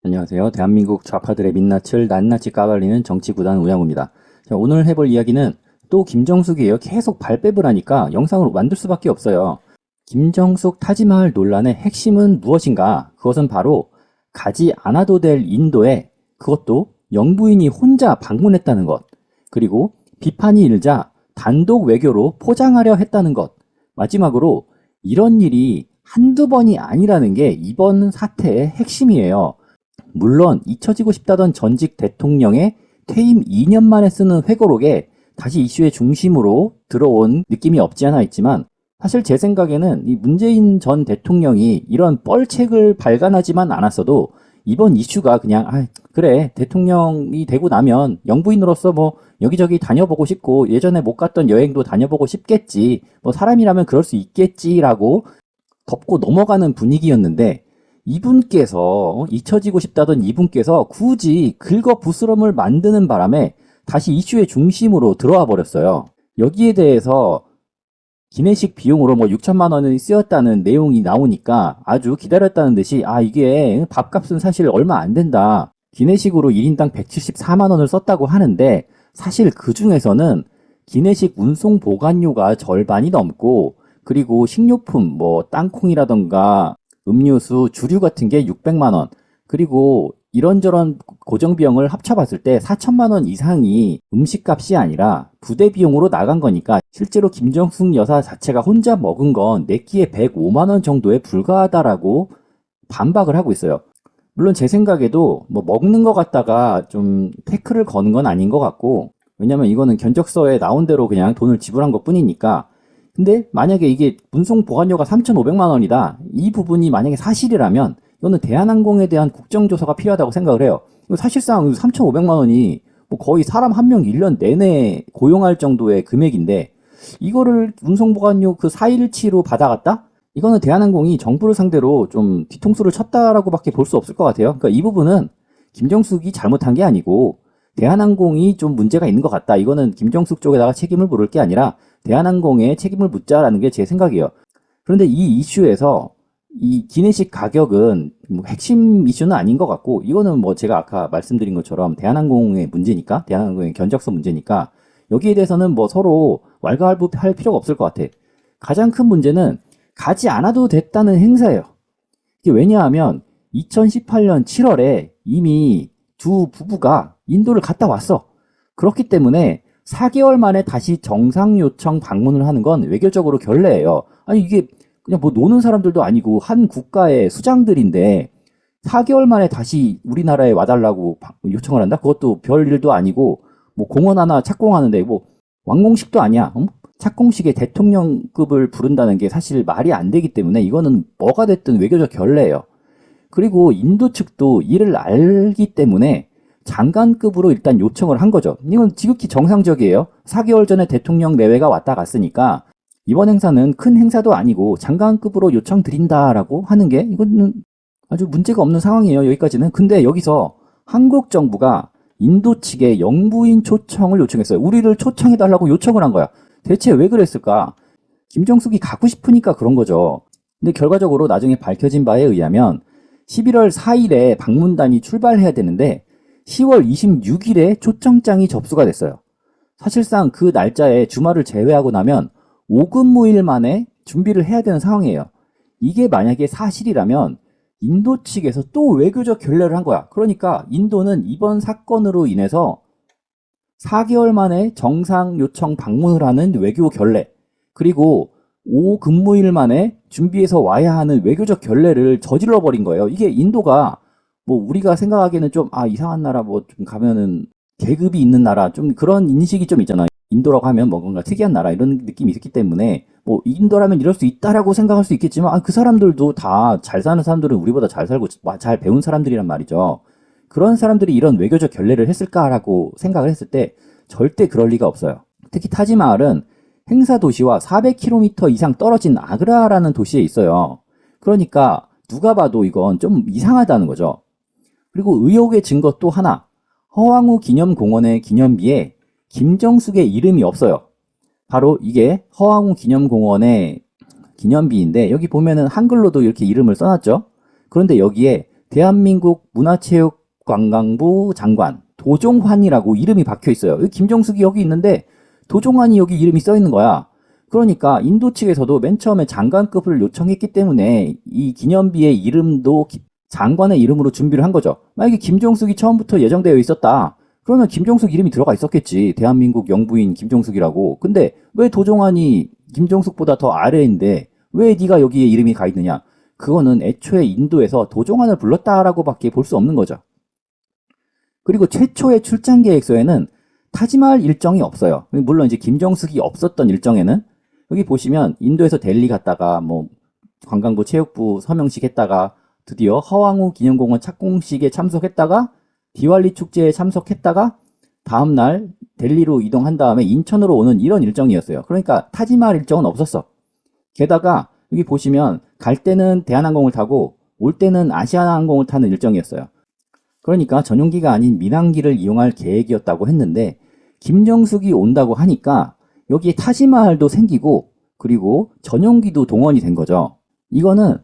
안녕하세요. 대한민국 좌파들의 민낯을 낱낱이 까발리는 정치구단 우양우입니다. 자, 오늘 해볼 이야기는 또 김정숙이에요. 계속 발뺌을 하니까 영상으로 만들 수밖에 없어요. 김정숙 타지마할 논란의 핵심은 무엇인가? 그것은 바로 가지 않아도 될 인도에 그것도 영부인이 혼자 방문했다는 것. 그리고 비판이 일자 단독 외교로 포장하려 했다는 것. 마지막으로 이런 일이 한두 번이 아니라는 게 이번 사태의 핵심이에요. 물론 잊혀지고 싶다던 전직 대통령의 퇴임 2년 만에 쓰는 회고록에 다시 이슈의 중심으로 들어온 느낌이 없지 않아 있지만, 사실 제 생각에는 이 문재인 전 대통령이 이런 뻘책을 발간하지만 않았어도 이번 이슈가 그냥 그래 대통령이 되고 나면 영부인으로서 뭐 여기저기 다녀보고 싶고 예전에 못 갔던 여행도 다녀보고 싶겠지, 뭐 사람이라면 그럴 수 있겠지라고 덮고 넘어가는 분위기였는데, 이분께서 잊혀지고 싶다던 이분께서 굳이 긁어부스럼을 만드는 바람에 다시 이슈의 중심으로 들어와 버렸어요. 여기에 대해서 기내식 비용으로 뭐 6천만 원이 쓰였다는 내용이 나오니까 아주 기다렸다는 듯이 이게 밥값은 사실 얼마 안 된다. 기내식으로 1인당 174만 원을 썼다고 하는데, 사실 그 중에서는 기내식 운송 보관료가 절반이 넘고, 그리고 식료품 뭐 땅콩이라던가 음료수, 주류 같은 게 600만 원, 그리고 이런저런 고정비용을 합쳐봤을 때 4천만 원 이상이 음식값이 아니라 부대 비용으로 나간 거니까 실제로 김정숙 여사 자체가 혼자 먹은 건 내 끼에 105만 원 정도에 불과하다라고 반박을 하고 있어요. 물론 제 생각에도 뭐 먹는 거 갖다가 좀 태클을 거는 건 아닌 것 같고, 왜냐면 이거는 견적서에 나온 대로 그냥 돈을 지불한 것 뿐이니까. 근데 만약에 이게 운송 보관료가 3,500만 원이다. 이 부분이 만약에 사실이라면 이거는 대한항공에 대한 국정조사가 필요하다고 생각을 해요. 사실상 3,500만 원이 뭐 거의 사람 한 명 1년 내내 고용할 정도의 금액인데, 이거를 운송 보관료 그 4일치로 받아갔다? 이거는 대한항공이 정부를 상대로 좀 뒤통수를 쳤다라고밖에 볼 수 없을 것 같아요. 그러니까 이 부분은 김정숙이 잘못한 게 아니고 대한항공이 좀 문제가 있는 것 같다. 이거는 김정숙 쪽에다가 책임을 물을 게 아니라 대한항공에 책임을 묻자라는 게 제 생각이에요. 그런데 이 이슈에서 이 기내식 가격은 뭐 핵심 이슈는 아닌 것 같고, 이거는 뭐 제가 아까 말씀드린 것처럼 대한항공의 문제니까, 대한항공의 견적서 문제니까 여기에 대해서는 뭐 서로 왈가왈부할 필요가 없을 것 같아. 가장 큰 문제는 가지 않아도 됐다는 행사예요. 이게 왜냐하면 2018년 7월에 이미 두 부부가 인도를 갔다 왔어. 그렇기 때문에 4개월 만에 다시 정상 요청 방문을 하는 건 외교적으로 결례예요. 아니 이게 그냥 뭐 노는 사람들도 아니고 한 국가의 수장들인데 4개월 만에 다시 우리나라에 와달라고 요청을 한다? 그것도 별일도 아니고 뭐 공원 하나 착공하는데 뭐 완공식도 아니야. 착공식에 대통령급을 부른다는 게 사실 말이 안 되기 때문에 이거는 뭐가 됐든 외교적 결례예요. 그리고 인도 측도 이를 알기 때문에 장관급으로 일단 요청을 한 거죠. 이건 지극히 정상적이에요. 4개월 전에 대통령 내외가 왔다 갔으니까 이번 행사는 큰 행사도 아니고 장관급으로 요청드린다라고 하는 게 이거는 아주 문제가 없는 상황이에요. 여기까지는. 근데 여기서 한국 정부가 인도 측에 영부인 초청을 요청했어요. 우리를 초청해달라고 요청을 한 거야. 대체 왜 그랬을까? 김정숙이 가고 싶으니까 그런 거죠. 근데 결과적으로 나중에 밝혀진 바에 의하면 11월 4일에 방문단이 출발해야 되는데 10월 26일에 초청장이 접수가 됐어요. 사실상 그 날짜에 주말을 제외하고 나면 5근무일 만에 준비를 해야 되는 상황이에요. 이게 만약에 사실이라면 인도 측에서 또 외교적 결례를 한 거야. 그러니까 인도는 이번 사건으로 인해서 4개월 만에 정상 요청 방문을 하는 외교 결례, 그리고 5근무일 만에 준비해서 와야 하는 외교적 결례를 저질러 버린 거예요. 이게 인도가 뭐 우리가 생각하기에는 좀 이상한 나라 뭐 좀 가면은 계급이 있는 나라 좀 그런 인식이 좀 있잖아. 인도라고 하면 뭔가 특이한 나라 이런 느낌이 있기 때문에 뭐 인도라면 이럴 수 있다라고 생각할 수 있겠지만 그 사람들도 다 잘 사는 사람들은 우리보다 잘 살고 잘 배운 사람들이란 말이죠. 그런 사람들이 이런 외교적 결례를 했을까라고 생각을 했을 때 절대 그럴 리가 없어요. 특히 타지마할은 행사 도시와 400km 이상 떨어진 아그라라는 도시에 있어요. 그러니까 누가 봐도 이건 좀 이상하다는 거죠. 그리고 의혹의 증거 또 하나, 허황우 기념공원의 기념비에 김정숙의 이름이 없어요. 바로 이게 허황우 기념공원의 기념비인데 여기 보면은 한글로도 이렇게 이름을 써놨죠. 그런데 여기에 대한민국 문화체육관광부 장관 도종환이라고 이름이 박혀 있어요. 김정숙이 여기 있는데 도종환이 여기 이름이 써 있는 거야. 그러니까 인도 측에서도 맨 처음에 장관급을 요청했기 때문에 이 기념비의 이름도 장관의 이름으로 준비를 한 거죠. 만약에 김정숙이 처음부터 예정되어 있었다. 그러면 김정숙 이름이 들어가 있었겠지. 대한민국 영부인 김정숙이라고. 근데 왜 도종환이 김정숙보다 더 아래인데 왜 네가 여기에 이름이 가 있느냐? 그거는 애초에 인도에서 도종환을 불렀다라고밖에 볼 수 없는 거죠. 그리고 최초의 출장 계획서에는 타지마할 일정이 없어요. 물론 이제 김정숙이 없었던 일정에는 여기 보시면 인도에서 델리 갔다가 뭐 관광부 체육부 서명식 했다가 드디어 허황우 기념공원 착공식에 참석했다가 디왈리 축제에 참석했다가 다음날 델리로 이동한 다음에 인천으로 오는 이런 일정이었어요. 그러니까 타지마할 일정은 없었어. 게다가 여기 보시면 갈 때는 대한항공을 타고 올 때는 아시아나항공을 타는 일정이었어요. 그러니까 전용기가 아닌 민항기를 이용할 계획이었다고 했는데 김정숙이 온다고 하니까 여기에 타지마할도 생기고 그리고 전용기도 동원이 된 거죠. 이거는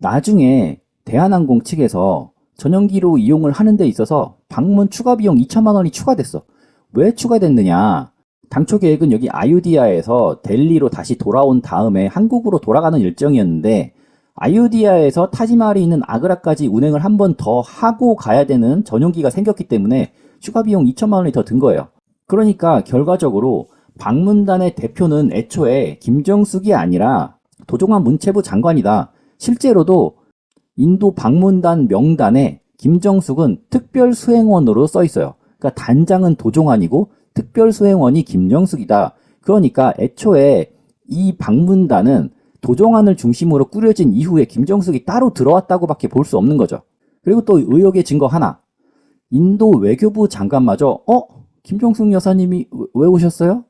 나중에 대한항공 측에서 전용기로 이용을 하는 데 있어서 방문 추가 비용 2천만 원이 추가됐어. 왜 추가됐느냐? 당초 계획은 여기 아유디아에서 델리로 다시 돌아온 다음에 한국으로 돌아가는 일정이었는데 아유디아에서 타지마할이 있는 아그라까지 운행을 한 번 더 하고 가야 되는 전용기가 생겼기 때문에 추가 비용 2천만 원이 더 든 거예요. 그러니까 결과적으로 방문단의 대표는 애초에 김정숙이 아니라 도종환 문체부 장관이다. 실제로도 인도 방문단 명단에 김정숙은 특별수행원으로 써 있어요. 그러니까 단장은 도종환이고 특별수행원이 김정숙이다. 그러니까 애초에 이 방문단은 도종환을 중심으로 꾸려진 이후에 김정숙이 따로 들어왔다고밖에 볼 수 없는 거죠. 그리고 또 의혹의 증거 하나. 인도 외교부 장관마저 김정숙 여사님이 왜 오셨어요?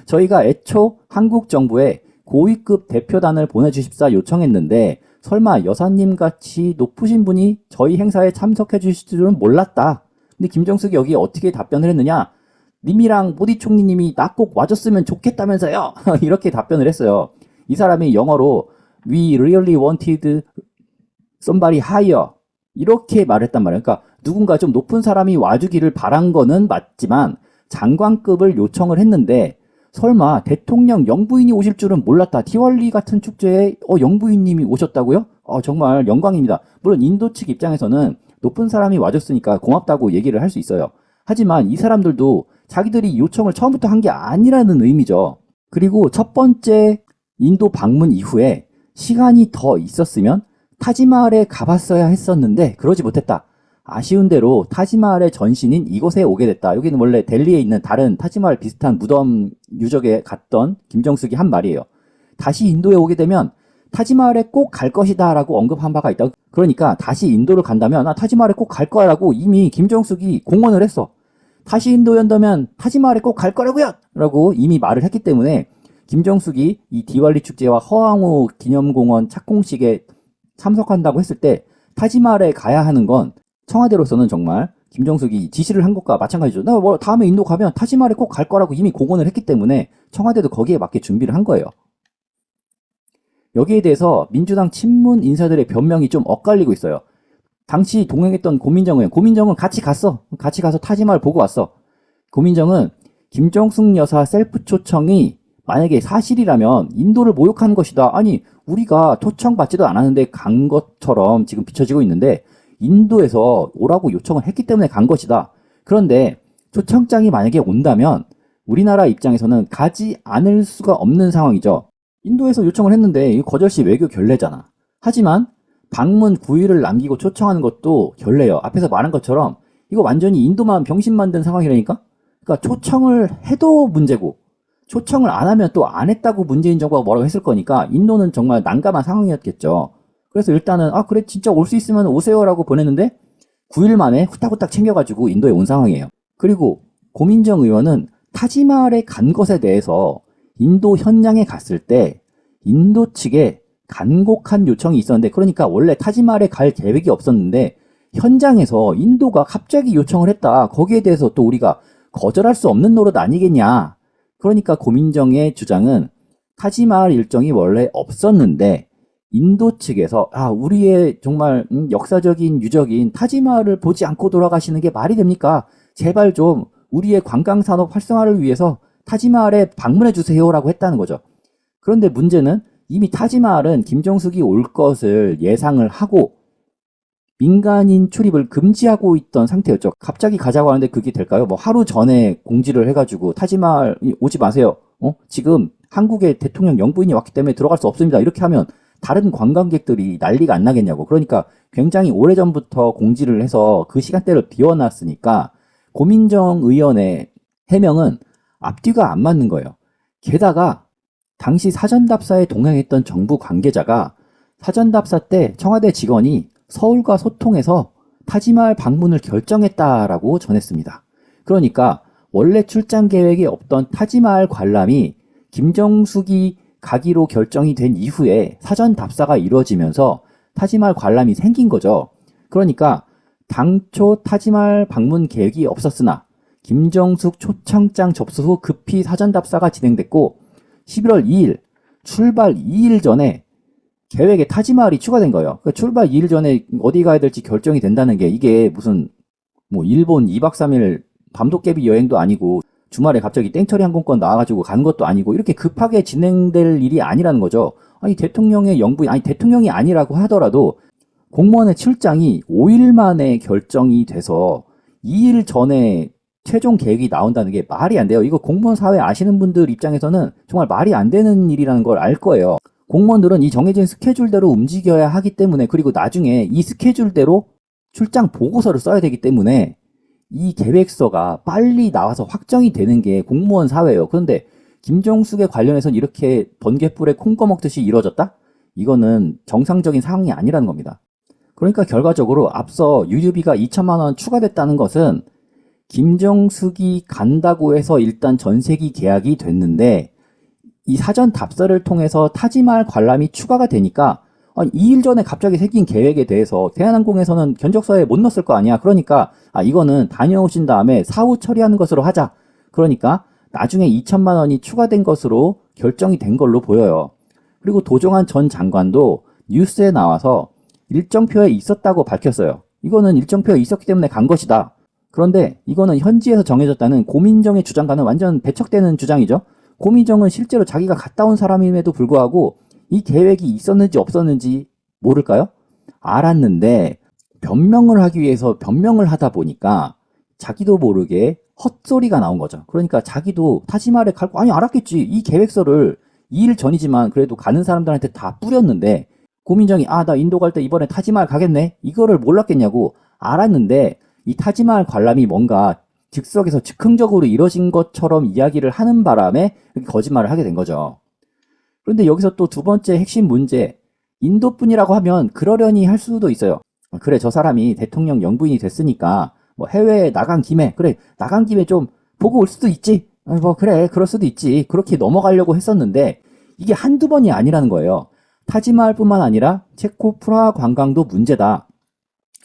저희가 애초 한국 정부에 고위급 대표단을 보내주십사 요청했는데 설마 여사님 같이 높으신 분이 저희 행사에 참석해 주실 줄은 몰랐다. 근데 김정숙이 여기에 어떻게 답변을 했느냐? 님이랑 모디 총리님이 나 꼭 와줬으면 좋겠다면서요. 이렇게 답변을 했어요. 이 사람이 영어로 We really wanted somebody higher 이렇게 말했단 말이에요. 그러니까 누군가 좀 높은 사람이 와주기를 바란 거는 맞지만 장관급을 요청을 했는데 설마 대통령 영부인이 오실 줄은 몰랐다. 디왈리 같은 축제에 영부인님이 오셨다고요? 정말 영광입니다. 물론 인도 측 입장에서는 높은 사람이 와줬으니까 고맙다고 얘기를 할 수 있어요. 하지만 이 사람들도 자기들이 요청을 처음부터 한 게 아니라는 의미죠. 그리고 첫 번째 인도 방문 이후에 시간이 더 있었으면 타지마할에 가봤어야 했었는데 그러지 못했다. 아쉬운 대로 타지마할의 전신인 이곳에 오게 됐다. 여기는 원래 델리에 있는 다른 타지마할 비슷한 무덤 유적에 갔던 김정숙이 한 말이에요. 다시 인도에 오게 되면 타지마할에 꼭 갈 것이다 라고 언급한 바가 있다. 그러니까 다시 인도를 간다면 타지마할에 꼭 갈 거야 라고 이미 김정숙이 공언을 했어. 다시 인도에 온다면 타지마할에 꼭 갈 거라고요 라고 이미 말을 했기 때문에 김정숙이 이 디왈리 축제와 허황우 기념공원 착공식에 참석한다고 했을 때 타지마할에 가야 하는 건 청와대로서는 정말 김정숙이 지시를 한 것과 마찬가지죠. 나 다음에 인도 가면 타지마할에 꼭 갈 거라고 이미 공언을 했기 때문에 청와대도 거기에 맞게 준비를 한 거예요. 여기에 대해서 민주당 친문 인사들의 변명이 좀 엇갈리고 있어요. 당시 동행했던 고민정은 같이 갔어. 같이 가서 타지마할 보고 왔어. 고민정은 김정숙 여사 셀프 초청이 만약에 사실이라면 인도를 모욕한 것이다. 아니 우리가 초청받지도 않았는데 간 것처럼 지금 비춰지고 있는데 인도에서 오라고 요청을 했기 때문에 간 것이다. 그런데 초청장이 만약에 온다면 우리나라 입장에서는 가지 않을 수가 없는 상황이죠. 인도에서 요청을 했는데 이거 거절시 외교 결례잖아. 하지만 방문 9일을 남기고 초청하는 것도 결례예요. 앞에서 말한 것처럼 이거 완전히 인도만 병신 만든 상황이라니까? 그러니까 초청을 해도 문제고 초청을 안 하면 또 안 했다고 문재인 정부가 뭐라고 했을 거니까 인도는 정말 난감한 상황이었겠죠. 그래서 일단은 그래 진짜 올 수 있으면 오세요라고 보냈는데 9일 만에 후딱후딱 챙겨가지고 인도에 온 상황이에요. 그리고 고민정 의원은 타지마할에 간 것에 대해서 인도 현장에 갔을 때 인도 측에 간곡한 요청이 있었는데 그러니까 원래 타지마할에 갈 계획이 없었는데 현장에서 인도가 갑자기 요청을 했다. 거기에 대해서 또 우리가 거절할 수 없는 노릇 아니겠냐. 그러니까 고민정의 주장은 타지마할 일정이 원래 없었는데 인도 측에서 우리의 정말 역사적인 유적인 타지마할을 보지 않고 돌아가시는 게 말이 됩니까? 제발 좀 우리의 관광산업 활성화를 위해서 타지마할에 방문해 주세요라고 했다는 거죠. 그런데 문제는 이미 타지마할은 김정숙이 올 것을 예상을 하고 민간인 출입을 금지하고 있던 상태였죠. 갑자기 가자고 하는데 그게 될까요? 뭐 하루 전에 공지를 해가지고 타지마할 오지 마세요. 지금 한국에 대통령 영부인이 왔기 때문에 들어갈 수 없습니다. 이렇게 하면 다른 관광객들이 난리가 안 나겠냐고. 그러니까 굉장히 오래전부터 공지를 해서 그 시간대를 비워놨으니까 고민정 의원의 해명은 앞뒤가 안 맞는 거예요. 게다가 당시 사전답사에 동행했던 정부 관계자가 사전답사 때 청와대 직원이 서울과 소통해서 타지마할 방문을 결정했다라고 전했습니다. 그러니까 원래 출장 계획에 없던 타지마할 관람이 김정숙이 가기로 결정이 된 이후에 사전 답사가 이루어지면서 타지마할 관람이 생긴 거죠. 그러니까 당초 타지마할 방문 계획이 없었으나 김정숙 초청장 접수 후 급히 사전 답사가 진행됐고 11월 2일 출발 2일 전에 계획에 타지마할이 추가된 거예요. 그러니까 출발 2일 전에 어디 가야 될지 결정이 된다는 게 이게 무슨 뭐 일본 2박 3일 밤도깨비 여행도 아니고 주말에 갑자기 땡처리 항공권 나와가지고 가는 것도 아니고 이렇게 급하게 진행될 일이 아니라는 거죠. 아니 대통령의 영부인, 대통령이 아니라고 하더라도 공무원의 출장이 5일 만에 결정이 돼서 2일 전에 최종 계획이 나온다는 게 말이 안 돼요. 이거 공무원 사회 아시는 분들 입장에서는 정말 말이 안 되는 일이라는 걸 알 거예요. 공무원들은 이 정해진 스케줄대로 움직여야 하기 때문에, 그리고 나중에 이 스케줄대로 출장 보고서를 써야 되기 때문에 이 계획서가 빨리 나와서 확정이 되는 게 공무원 사회예요. 그런데 김정숙에 관련해서는 이렇게 번갯불에 콩 꺼먹듯이 이루어졌다? 이거는 정상적인 상황이 아니라는 겁니다. 그러니까 결과적으로 앞서 유류비가 2천만 원 추가됐다는 것은 김정숙이 간다고 해서 일단 전세기 계약이 됐는데 이 사전 답사를 통해서 타지마할 관람이 추가가 되니까 2일 전에 갑자기 생긴 계획에 대해서 대한항공에서는 견적서에 못 넣었을 거 아니야. 그러니까 이거는 다녀오신 다음에 사후 처리하는 것으로 하자. 그러니까 나중에 2천만 원이 추가된 것으로 결정이 된 걸로 보여요. 그리고 도종환 전 장관도 뉴스에 나와서 일정표에 있었다고 밝혔어요. 이거는 일정표에 있었기 때문에 간 것이다. 그런데 이거는 현지에서 정해졌다는 고민정의 주장과는 완전 배척되는 주장이죠. 고민정은 실제로 자기가 갔다 온 사람임에도 불구하고 이 계획이 있었는지 없었는지 모를까요? 알았는데 변명을 하기 위해서 변명을 하다 보니까 자기도 모르게 헛소리가 나온 거죠. 그러니까 자기도 타지마할에 갈 거 알았겠지. 이 계획서를 2일 전이지만 그래도 가는 사람들한테 다 뿌렸는데 고민정이 나 인도 갈 때 이번에 타지마할 가겠네. 이거를 몰랐겠냐고. 알았는데 이 타지마할 관람이 뭔가 즉석에서 즉흥적으로 이뤄진 것처럼 이야기를 하는 바람에 거짓말을 하게 된 거죠. 그런데 여기서 또 두 번째 핵심 문제, 인도뿐이라고 하면 그러려니 할 수도 있어요. 그래, 저 사람이 대통령 영부인이 됐으니까 뭐 해외에 나간 김에 좀 보고 올 수도 있지. 그래, 그럴 수도 있지. 그렇게 넘어가려고 했었는데 이게 한두 번이 아니라는 거예요. 타지마할뿐만 아니라 체코 프라하 관광도 문제다.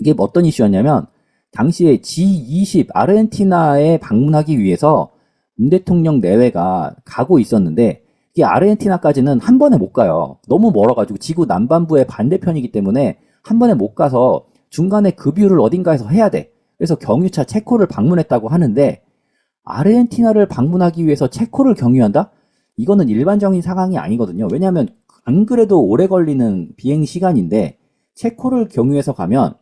이게 어떤 이슈였냐면 당시에 G20 아르헨티나에 방문하기 위해서 문 대통령 내외가 가고 있었는데 이게 아르헨티나까지는 한 번에 못 가요. 너무 멀어가지고 지구 남반부의 반대편이기 때문에 한 번에 못 가서 중간에 급유를 어딘가에서 해야 돼. 그래서 경유차 체코를 방문했다고 하는데 아르헨티나를 방문하기 위해서 체코를 경유한다? 이거는 일반적인 상황이 아니거든요. 왜냐하면 안 그래도 오래 걸리는 비행 시간인데 체코를 경유해서 가면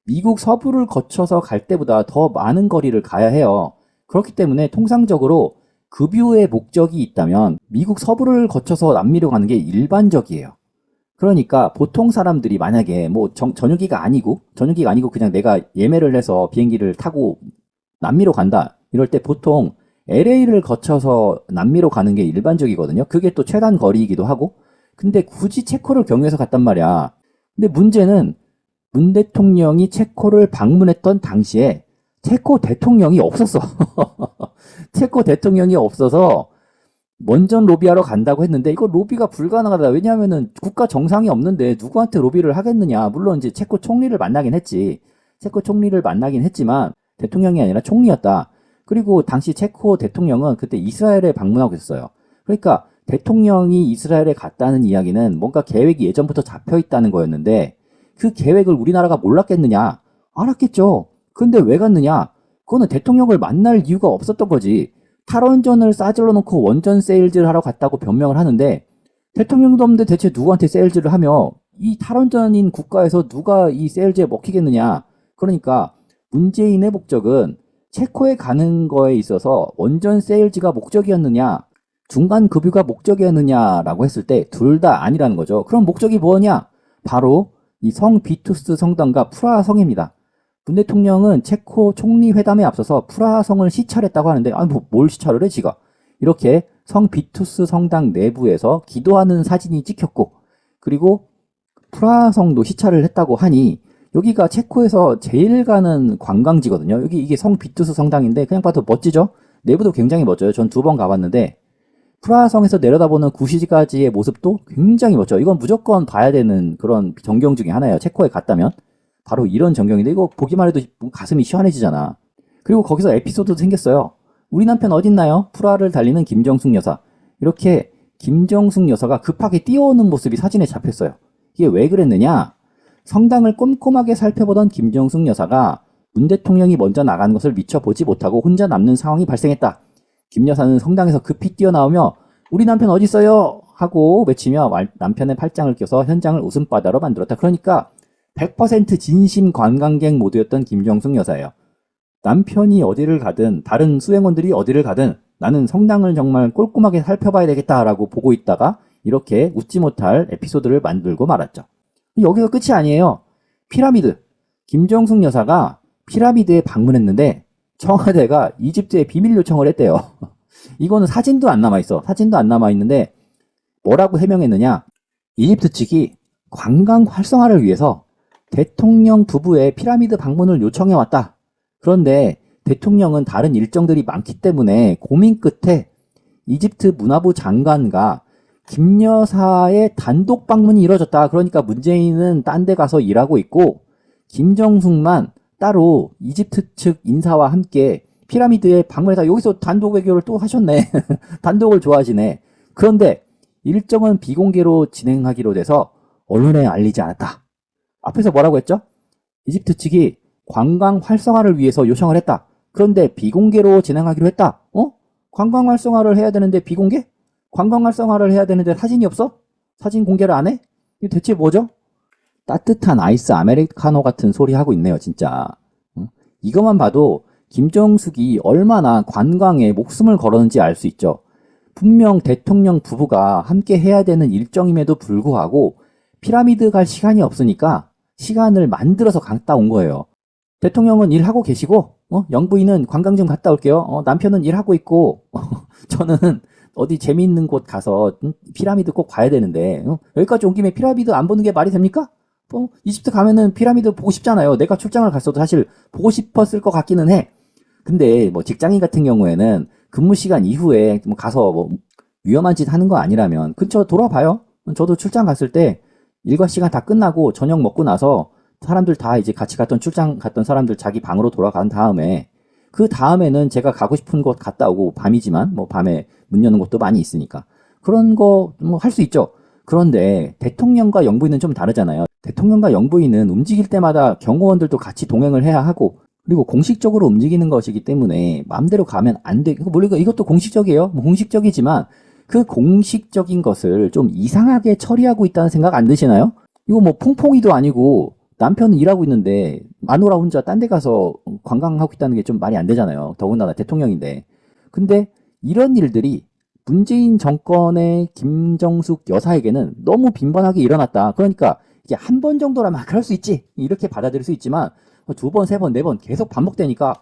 미국 서부를 거쳐서 갈 때보다 더 많은 거리를 가야 해요. 그렇기 때문에 통상적으로 급유의 목적이 있다면 미국 서부를 거쳐서 남미로 가는 게 일반적이에요. 그러니까 보통 사람들이 만약에 뭐 전용기가 아니고 그냥 내가 예매를 해서 비행기를 타고 남미로 간다. 이럴 때 보통 LA를 거쳐서 남미로 가는 게 일반적이거든요. 그게 또 최단 거리이기도 하고. 근데 굳이 체코를 경유해서 갔단 말이야. 근데 문제는 문 대통령이 체코를 방문했던 당시에 체코 대통령이 없었어. 체코 대통령이 없어서 원전 로비하러 간다고 했는데 이거 로비가 불가능하다. 왜냐하면은 국가 정상이 없는데 누구한테 로비를 하겠느냐. 물론 이제 체코 총리를 만나긴 했지. 체코 총리를 만나긴 했지만 대통령이 아니라 총리였다. 그리고 당시 체코 대통령은 그때 이스라엘에 방문하고 있었어요. 그러니까 대통령이 이스라엘에 갔다는 이야기는 뭔가 계획이 예전부터 잡혀 있다는 거였는데 그 계획을 우리나라가 몰랐겠느냐? 알았겠죠. 근데 왜 갔느냐? 그거는 대통령을 만날 이유가 없었던 거지. 탈원전을 싸질러 놓고 원전 세일즈를 하러 갔다고 변명을 하는데 대통령도 없는데 대체 누구한테 세일즈를 하며 이 탈원전인 국가에서 누가 이 세일즈에 먹히겠느냐? 그러니까 문재인의 목적은 체코에 가는 거에 있어서 원전 세일즈가 목적이었느냐? 중간 급유가 목적이었느냐라고 했을 때 둘 다 아니라는 거죠. 그럼 목적이 뭐냐? 바로 이 성 비투스 성당과 프라하 성입니다. 문 대통령은 체코 총리 회담에 앞서서 프라하 성을 시찰했다고 하는데 뭘 시찰을 해 지가? 이렇게 성 비투스 성당 내부에서 기도하는 사진이 찍혔고 그리고 프라하 성도 시찰을 했다고 하니 여기가 체코에서 제일 가는 관광지거든요. 여기 이게 성 비투스 성당인데 그냥 봐도 멋지죠? 내부도 굉장히 멋져요. 전 2번 가봤는데 프라하성에서 내려다보는 구시가지의 모습도 굉장히 멋져요. 이건 무조건 봐야 되는 그런 전경 중에 하나예요. 체코에 갔다면. 바로 이런 전경인데 이거 보기만 해도 가슴이 시원해지잖아. 그리고 거기서 에피소드도 생겼어요. 우리 남편 어딨나요? 프라하를 달리는 김정숙 여사. 이렇게 김정숙 여사가 급하게 뛰어오는 모습이 사진에 잡혔어요. 이게 왜 그랬느냐? 성당을 꼼꼼하게 살펴보던 김정숙 여사가 문 대통령이 먼저 나가는 것을 미처 보지 못하고 혼자 남는 상황이 발생했다. 김 여사는 성당에서 급히 뛰어나오며 우리 남편 어디 있어요? 하고 외치며 남편의 팔짱을 껴서 현장을 웃음바다로 만들었다. 그러니까 100% 진심 관광객 모드였던 김정숙 여사예요. 남편이 어디를 가든 다른 수행원들이 어디를 가든 나는 성당을 정말 꼼꼼하게 살펴봐야 되겠다라고 보고 있다가 이렇게 웃지 못할 에피소드를 만들고 말았죠. 여기서 끝이 아니에요. 피라미드. 김정숙 여사가 피라미드에 방문했는데 청와대가 이집트에 비밀 요청을 했대요. 이거는 사진도 안 남아있어. 사진도 안 남아있는데 뭐라고 해명했느냐. 이집트 측이 관광 활성화를 위해서 대통령 부부의 피라미드 방문을 요청해왔다. 그런데 대통령은 다른 일정들이 많기 때문에 고민 끝에 이집트 문화부 장관과 김 여사의 단독 방문이 이뤄졌다. 그러니까 문재인은 딴 데 가서 일하고 있고 김정숙만 따로 이집트 측 인사와 함께 피라미드에 방문해서 여기서 단독 외교를 또 하셨네. 단독을 좋아하시네. 그런데 일정은 비공개로 진행하기로 돼서 언론에 알리지 않았다. 앞에서 뭐라고 했죠? 이집트 측이 관광 활성화를 위해서 요청을 했다. 그런데 비공개로 진행하기로 했다. 관광 활성화를 해야 되는데 비공개? 관광 활성화를 해야 되는데 사진이 없어? 사진 공개를 안 해? 이게 대체 뭐죠? 따뜻한 아이스 아메리카노 같은 소리 하고 있네요, 진짜. 이것만 봐도 김정숙이 얼마나 관광에 목숨을 걸었는지 알 수 있죠. 분명 대통령 부부가 함께 해야 되는 일정임에도 불구하고 피라미드 갈 시간이 없으니까 시간을 만들어서 갔다 온 거예요. 대통령은 일하고 계시고 영부인은 관광 좀 갔다 올게요. 남편은 일하고 있고 저는 어디 재미있는 곳 가서 피라미드 꼭 봐야 되는데 여기까지 온 김에 피라미드 안 보는 게 말이 됩니까? 이집트 가면은 피라미드 보고 싶잖아요. 내가 출장을 갔어도 사실 보고 싶었을 것 같기는 해. 근데 직장인 같은 경우에는 근무 시간 이후에 가서 위험한 짓 하는 거 아니라면 근처 돌아봐요. 저도 출장 갔을 때 일과 시간 다 끝나고 저녁 먹고 나서 사람들 다 이제 같이 출장 갔던 사람들 자기 방으로 돌아간 다음에 그 다음에는 제가 가고 싶은 곳 갔다 오고 밤이지만 밤에 문 여는 곳도 많이 있으니까 그런 거 할 수 있죠. 그런데 대통령과 영부인은 좀 다르잖아요. 대통령과 영부인은 움직일 때마다 경호원들도 같이 동행을 해야 하고 그리고 공식적으로 움직이는 것이기 때문에 마음대로 가면 안 돼. 물론 이것도 공식적이에요. 공식적이지만 그 공식적인 것을 좀 이상하게 처리하고 있다는 생각 안 드시나요? 이거 퐁퐁이도 아니고 남편은 일하고 있는데 마누라 혼자 딴 데 가서 관광하고 있다는 게 좀 말이 안 되잖아요. 더군다나 대통령인데. 근데 이런 일들이 문재인 정권의 김정숙 여사에게는 너무 빈번하게 일어났다. 그러니까 이게 한 번 정도라면 그럴 수 있지. 이렇게 받아들일 수 있지만 2번, 3번, 4번 계속 반복되니까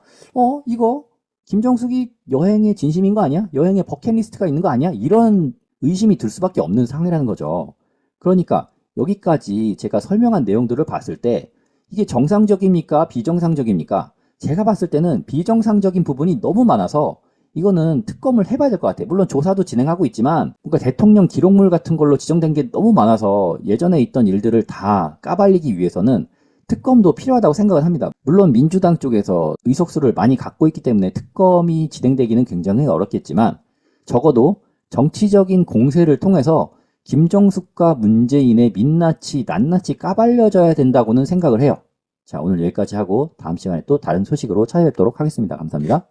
이거 김정숙이 여행의 진심인 거 아니야? 여행의 버킷리스트가 있는 거 아니야? 이런 의심이 들 수밖에 없는 상황이라는 거죠. 그러니까 여기까지 제가 설명한 내용들을 봤을 때 이게 정상적입니까? 비정상적입니까? 제가 봤을 때는 비정상적인 부분이 너무 많아서 이거는 특검을 해봐야 될 것 같아요. 물론 조사도 진행하고 있지만 뭔가 대통령 기록물 같은 걸로 지정된 게 너무 많아서 예전에 있던 일들을 다 까발리기 위해서는 특검도 필요하다고 생각을 합니다. 물론 민주당 쪽에서 의석수를 많이 갖고 있기 때문에 특검이 진행되기는 굉장히 어렵겠지만 적어도 정치적인 공세를 통해서 김정숙과 문재인의 민낯이 낱낱이 까발려져야 된다고는 생각을 해요. 자, 오늘 여기까지 하고 다음 시간에 또 다른 소식으로 찾아뵙도록 하겠습니다. 감사합니다.